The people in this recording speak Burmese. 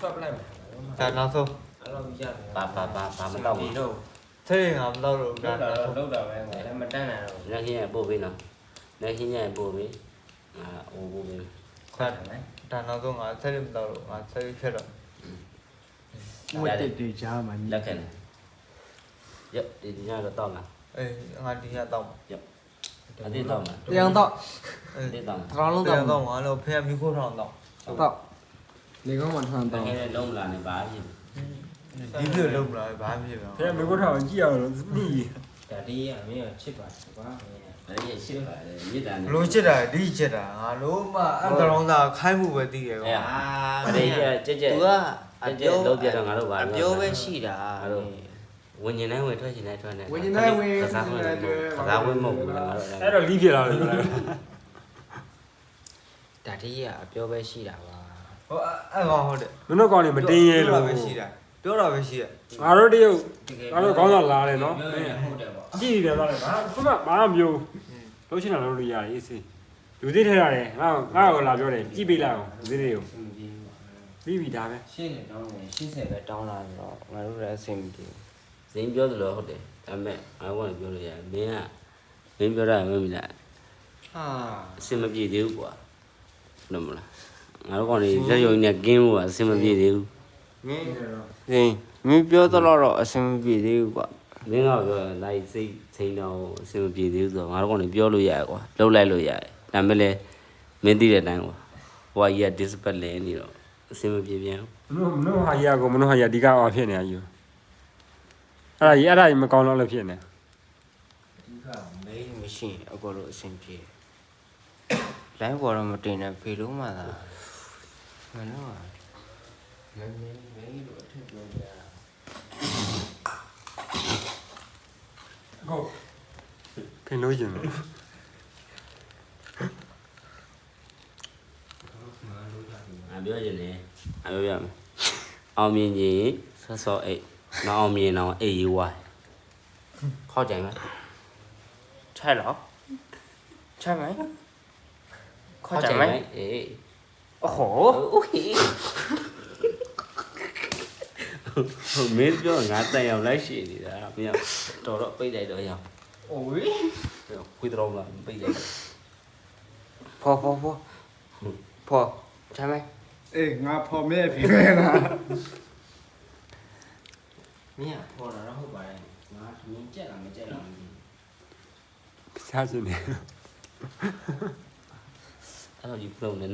ชอบอะไรไหม ဒါနောက်ဆုံး เราอยาก ပါမတော့ဘူး တော့ ထဲငါမတော့လို့ဒါ လောက် နောက်ဆုံး တော့ပဲငါလည်းမတန်းနိုင်တော့ လက်ခင်းရပို့ပေးနော်လက်ခင်းရပို့ပေးဟိုပို့ပေး ခွတ်တယ်နော် ဒါနောက်ဆုံးငါထဲမတော့လို့ငါထဲဖြစ်တော့ ဝတ်တက်တွေကြားမှာ လက်ခင်းရဒီညတော့တော့လား အေးငါဒီညတော့ အတိတော့မှာ တရားတော့ အေး အတိတော့မှာ ထောင်းလုံး တော့ တော့ ငါလို့ဖေမိခိုးထောင်းတော့ တော့လေကောင်းမှထောင်း လက် တော့ ခင်းလုံးလာနေပါဖြစ် ဒီလိုလုံးလာဘာဖြစ်လဲ ဖေမေကိုထောင်းကြည့်အောင်လို့ပြီး ဒါဒီကမင်းချစ်ပါတယ်ကွာ အဲ့ဒီရှစ်ပါတယ်မြေတာနေ လို့ချစ်တာဒီချစ်တာငါလို့မှအကလောင်းသားခိုင်းမှုပဲတည်တယ်ကော အဲ့ဒီကြက် သူကအပြော လုံးပြတော့ငါတို့ပါ အပြောပဲရှိတာ ငါတို့ဝင်နေတိုင်းဝင်ထွက်ချင်တိုင်းထွက်နေ ဝင်နေဝင် ကစားဝင်ကစားဝင်မဟုတ်ဘူးငါတို့ အဲ့တော့လီးဖြစ်လာတယ် ဒါတိကအပြောပဲရှိတာပါ ဟိုအဲ့ကောင်ဟုတ်တယ် မင်းတို့ကောင်းနေမတင်းရဲလို့ ပဲရှိတာပြောတာပဲရှိရ ငါတို့တရုတ်ငါတို့ခေါင်းဆောင်လာတယ်နော် ဟုတ်တယ်ပေါ့ ကြည့်တယ်တော့လေဘာခုမှမမျိုးလို့ရှိနေတာလို့ရရေးစေးလူသေးထဲရတယ်ငါကိုလာပြောတယ်ကြည့်ပေးလိုက်အောင်လူသေးတွေကိုပြီးပြီဒါပဲ ရှင်းနေတော့80ပဲတောင်းလာတော့ငါတို့လည်းအဆင်မပြေ ဇင်းပြောသလိုဟုတ်တယ်ဒါပေမဲ့ငါကပြောလို့ရတယ်မင်းပြောတာမင်းမလား ဟာ အဆင်မပြေသေးဘူးကွာဟုတ်မလားငါတို့ကောင်နေလက်ရုံနဲ့ကင်းဖို့အဆင်မပြေသေးဘူး မင်းမင်းပြောတော့အဆင်မပြေသေးဘူးကွာ မင်းကပြောလိုက်စိတ်ချိန်တော့အဆင်မပြေသေးဘူးဆိုတော့ငါတို့ကောင်နေပြောလို့ရတယ်ကွာလှုပ်လိုက်လို့ရတယ်ဒါပေမဲ့လည်းမင်းသိတဲ့အတိုင်းကွာဟိုကကြီးက display လဲနေတော့အဆင်မပြေပြန် မနှုတ်ဟာရကိုမနှုတ်ဟာရဒီကအော်ဖြစ်နေတာယူအဲ့ဒါကြီးမကောင်းတော့လည်းဖြစ်နေ ဒီက မင်းမရှိရင်အကောလို့အဆင်ပြေလိုင်းပေါ်တော့မတင်နဲ့ဖေလို့မှသာမင်းတို့ကမင်းတို့အထက်ပြောကြတာ ဟုတ်ခင်လို့ရင် ငါပြောချင်တယ်ငါပြောပြမယ်အောင်မြင်ရင်ဆော့အိတ်မအောင်မြင်တော့အေးရွာเข้าใจไหม ใช่เหรอใช่ไหมเข้าใจไหม เอ๊ะ โอ้โห โอเคမင်းပြောငါတန်ရောက်လိုက်ရှိနေတာမင်းတော်တော့ပိတ်လိုက်တော့ရအောင် โอ้ย ခွေးတော်လာပိတ်လိုက် พอใช่ไหม အေးငါဖော်မဲ့ဖြစ်နေတာ မင်းကပေါ်တော့ဟုတ်ပါတယ်ငါမင်းကြက်လားမကြက်လားမသိ စားစနေ အဲ့တော့ဒီဖုန်းနဲ့